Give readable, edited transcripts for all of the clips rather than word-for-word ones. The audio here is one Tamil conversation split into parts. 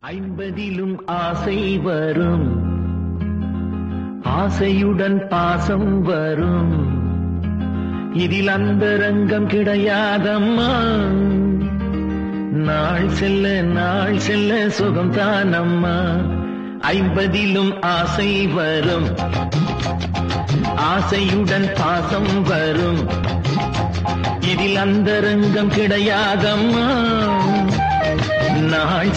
ஐம்பதிலும் ஆசை வரும், ஆசையுடன் பாசம் வரும். இதில் அந்தரங்கம் கிடையாதம்மா. நாள் செல்ல சுகம் தானம்மா. ஐம்பதிலும் ஆசை வரும், ஆசையுடன் பாசம் வரும். இதில் அந்தரங்கம் கிடையாதம்மா. நாள்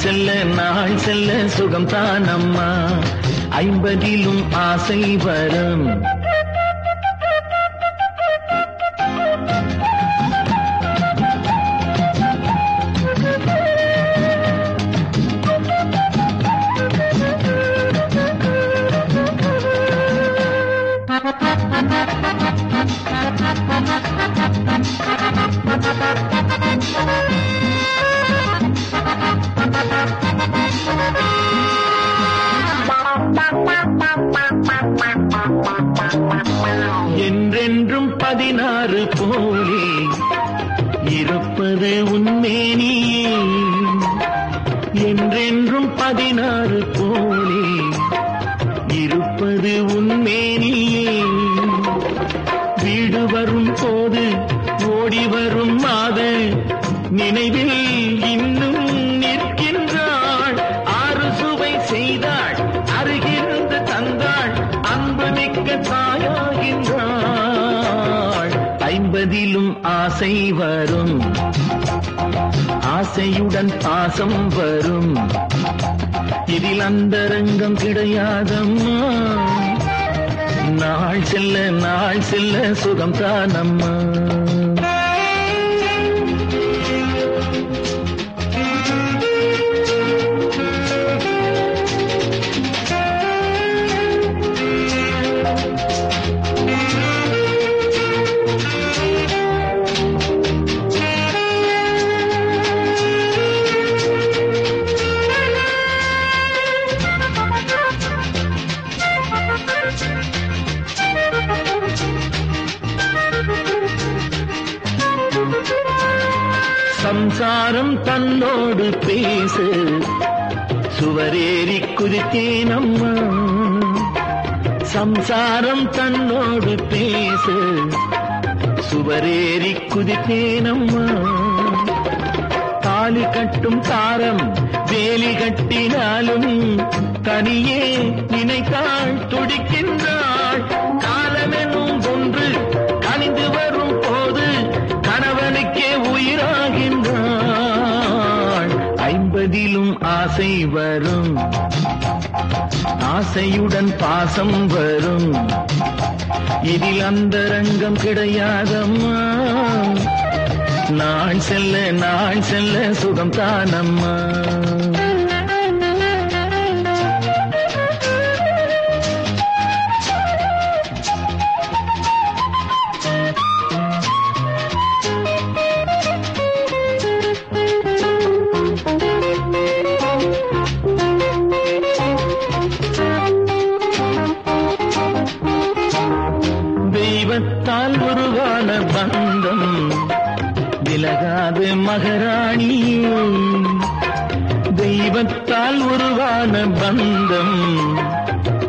செல்ல சுகம் தானம்மா. ஐம்பதிலும் ஆசை வரும். என்றென்றும் 16 போலே இருப்பது உன்மேனியே. என்றென்றும் 16 போலே இருப்பது உன்மேனியே. வீடு வரும் போது ஓடி வரும் மாத நினைவில் இன்னும் நிற்கின்றாள். ஆறு சுவை செய்தாள், அருகிருந்து தந்தாள், அன்பு மிக்க தாயாகின்றாள். ஐம்பதிலும் ஆசை வரும், ஆசையுடன் பாசம் வரும். இதில் அந்தரங்கம் கிடையாதம்மா. நாள் செல்ல சுகம் தானம்மா. சம்சாரம் தன்னோடு பேசு, சுவரேறி குதித்தேனம்மா. சம்சாரம் தன்னோடு பேசு, சுவரேறி குதித்தேனம்மா. தாலி கட்டும் தாரம் வேலி கட்டினாலும் தனியே நினைத்தாள், துடிக்கின்றாள். காலமெனும் ஒன்று கனிந்து வரும் போது கணவனுக்கே உயிராகின்றாள். ஐம்பதிலும் ஆசை வரும், ஆசையுடன் பாசம் வரும். இதில் அந்தரங்கம் கிடையாதம்மா. நாள் செல்ல சுகம் தானம்மா. தெய்வத்தால் உருவான பந்தம் விலகாது மகாராணி. தெய்வத்தால் உருவான பந்தம்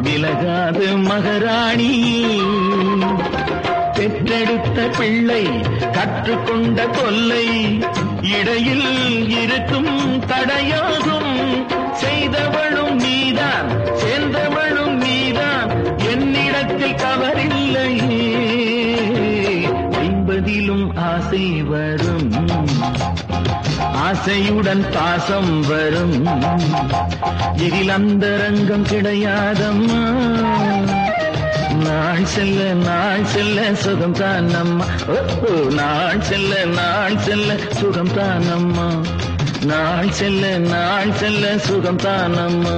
விலகாது மகாராணி. பெற்றெடுத்த பிள்ளை கற்றுக்கொண்ட கொல்லை இடையில் இருக்கும் தடையாகும். செய்தவளும் நீதான், சேர்ந்தவளும் நீதான், என்னிடத்தில் தவறில்லையே. ஐம்பதிலும் ஆசை வரும், ஆசையுடன் பாசம் வரும். இதில் அந்தரங்கம் கிடையாதம்மா. நாள் செல்ல சுகம் தானம்மா. நாள் செல்ல சுகம் தானம்மா. நாள் செல்ல சுகம் தானம்மா.